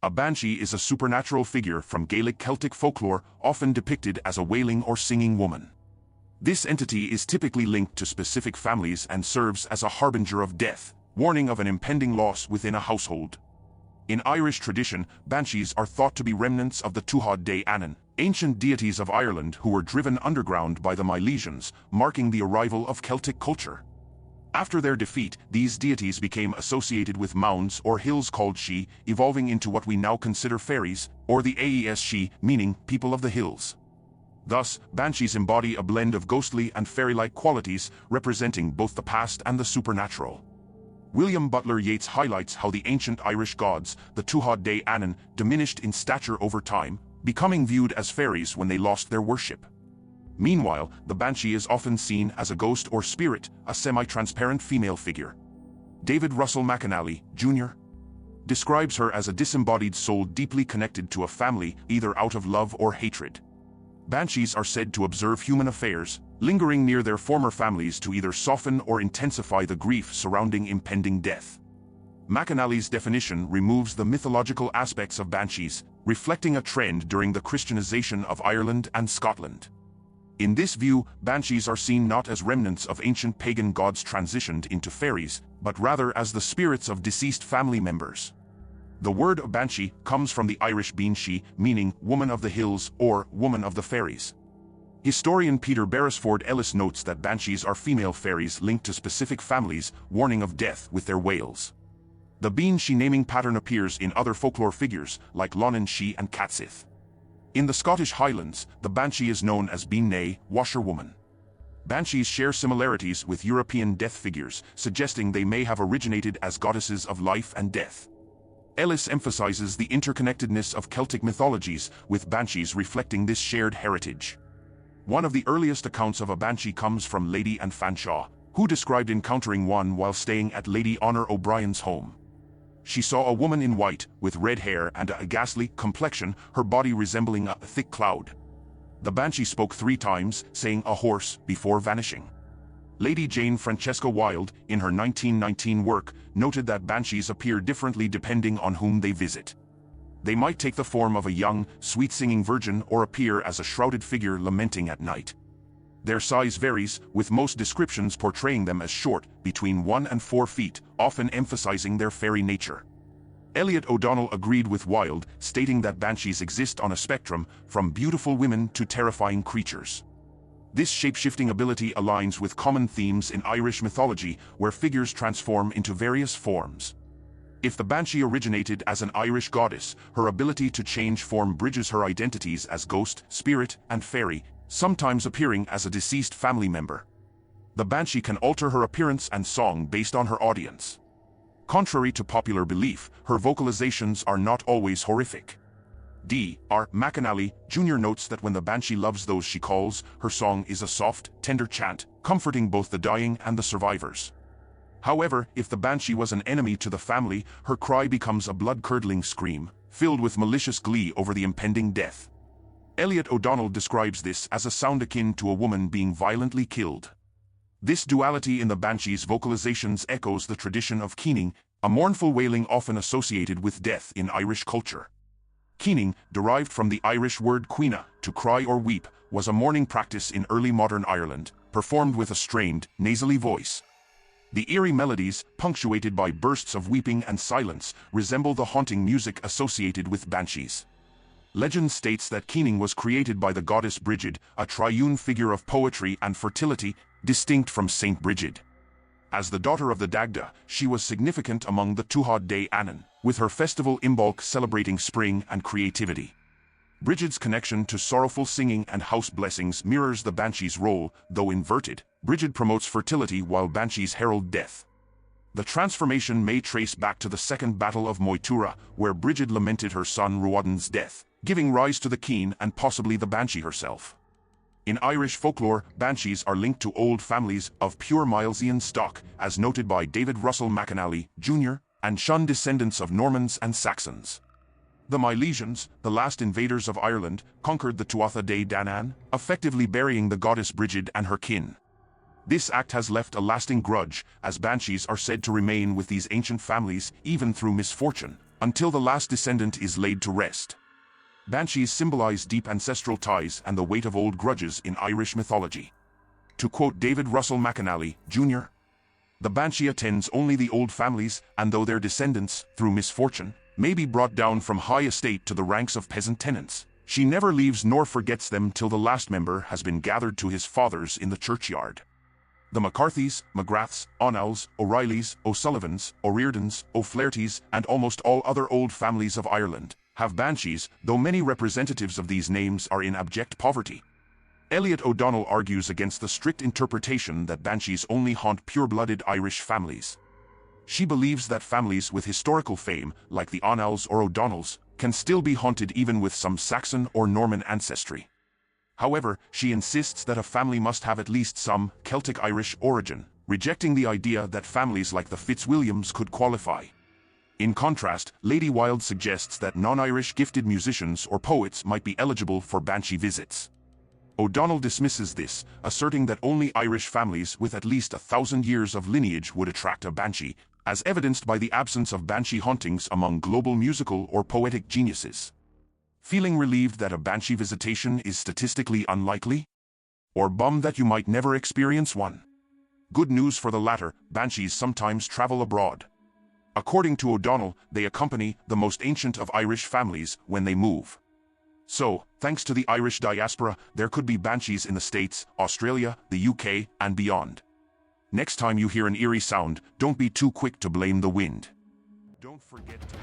A banshee is a supernatural figure from Gaelic Celtic folklore, often depicted as a wailing or singing woman. This entity is typically linked to specific families and serves as a harbinger of death, warning of an impending loss within a household. In Irish tradition, banshees are thought to be remnants of the Tuatha Dé Danann, ancient deities of Ireland who were driven underground by the Milesians, marking the arrival of Celtic culture. After their defeat, these deities became associated with mounds or hills called Sidhe, evolving into what we now consider fairies, or the Aes Sidhe, meaning people of the hills. Thus, banshees embody a blend of ghostly and fairy-like qualities, representing both the past and the supernatural. William Butler Yeats highlights how the ancient Irish gods, the Tuatha Dé Danann, diminished in stature over time, becoming viewed as fairies when they lost their worship. Meanwhile, the banshee is often seen as a ghost or spirit, a semi-transparent female figure. David Russell McAnally, Jr. describes her as a disembodied soul deeply connected to a family, either out of love or hatred. Banshees are said to observe human affairs, lingering near their former families to either soften or intensify the grief surrounding impending death. McAnally's definition removes the mythological aspects of banshees, reflecting a trend during the Christianization of Ireland and Scotland. In this view, banshees are seen not as remnants of ancient pagan gods transitioned into fairies, but rather as the spirits of deceased family members. The word banshee comes from the Irish Banshee, meaning woman of the hills or woman of the fairies. Historian Peter Beresford Ellis notes that banshees are female fairies linked to specific families, warning of death with their wails. The Banshee naming pattern appears in other folklore figures, like Lonan She and Catsith. In the Scottish Highlands, the banshee is known as Bean washerwoman. Banshees share similarities with European death figures, suggesting they may have originated as goddesses of life and death. Ellis emphasizes the interconnectedness of Celtic mythologies, with banshees reflecting this shared heritage. One of the earliest accounts of a banshee comes from Lady Anne Fanshawe, who described encountering one while staying at Lady Honor O'Brien's home. She saw a woman in white, with red hair and a ghastly complexion, her body resembling a thick cloud. The banshee spoke 3 times, saying "a horse," before vanishing. Lady Jane Francesca Wilde, in her 1919 work, noted that banshees appear differently depending on whom they visit. They might take the form of a young, sweet-singing virgin or appear as a shrouded figure lamenting at night. Their size varies, with most descriptions portraying them as short, between 1 and 4 feet, often emphasizing their fairy nature. Elliot O'Donnell agreed with Wilde, stating that banshees exist on a spectrum, from beautiful women to terrifying creatures. This shape-shifting ability aligns with common themes in Irish mythology, where figures transform into various forms. If the banshee originated as an Irish goddess, her ability to change form bridges her identities as ghost, spirit, and fairy, sometimes appearing as a deceased family member. The banshee can alter her appearance and song based on her audience. Contrary to popular belief, her vocalizations are not always horrific. D.R. McAnally, Jr. notes that when the banshee loves those she calls, her song is a soft, tender chant, comforting both the dying and the survivors. However, if the banshee was an enemy to the family, her cry becomes a blood-curdling scream, filled with malicious glee over the impending death. Elliot O'Donnell describes this as a sound akin to a woman being violently killed. This duality in the banshee's vocalizations echoes the tradition of keening, a mournful wailing often associated with death in Irish culture. Keening, derived from the Irish word cuina, to cry or weep, was a mourning practice in early modern Ireland, performed with a strained, nasally voice. The eerie melodies, punctuated by bursts of weeping and silence, resemble the haunting music associated with banshees. Legend states that keening was created by the goddess Brigid, a triune figure of poetry and fertility, distinct from Saint Brigid. As the daughter of the Dagda, she was significant among the Tuatha Dé Danann, with her festival Imbolc celebrating spring and creativity. Brigid's connection to sorrowful singing and house blessings mirrors the banshee's role, though inverted. Brigid promotes fertility while banshees herald death. The transformation may trace back to the Second Battle of Moytura, where Brigid lamented her son Ruadhan's death, giving rise to the Keen and possibly the banshee herself. In Irish folklore, banshees are linked to old families of pure Milesian stock, as noted by David Russell McAnally, Jr., and Shun descendants of Normans and Saxons. The Milesians, the last invaders of Ireland, conquered the Tuatha Dé Danann, effectively burying the goddess Brigid and her kin. This act has left a lasting grudge, as banshees are said to remain with these ancient families even through misfortune, until the last descendant is laid to rest. Banshees symbolize deep ancestral ties and the weight of old grudges in Irish mythology. To quote David Russell McAnally, Jr., "The Banshee attends only the old families, and though their descendants, through misfortune, may be brought down from high estate to the ranks of peasant tenants, she never leaves nor forgets them till the last member has been gathered to his fathers in the churchyard." The McCarthys, McGraths, O'Neill, O'Reillys, O'Sullivans, O'Riordans, O'Flahertys, and almost all other old families of Ireland have banshees, though many representatives of these names are in abject poverty. Elliot O'Donnell argues against the strict interpretation that banshees only haunt pure-blooded Irish families. She believes that families with historical fame, like the O'Neills or O'Donnells, can still be haunted even with some Saxon or Norman ancestry. However, she insists that a family must have at least some Celtic-Irish origin, rejecting the idea that families like the Fitzwilliams could qualify. In contrast, Lady Wilde suggests that non-Irish gifted musicians or poets might be eligible for banshee visits. O'Donnell dismisses this, asserting that only Irish families with at least 1,000 years of lineage would attract a banshee, as evidenced by the absence of banshee hauntings among global musical or poetic geniuses. Feeling relieved that a banshee visitation is statistically unlikely? Or bummed that you might never experience one? Good news for the latter, banshees sometimes travel abroad. According to O'Donnell, they accompany the most ancient of Irish families when they move. So, thanks to the Irish diaspora, there could be banshees in the States, Australia, the UK, and beyond. Next time you hear an eerie sound, don't be too quick to blame the wind. Don't forget to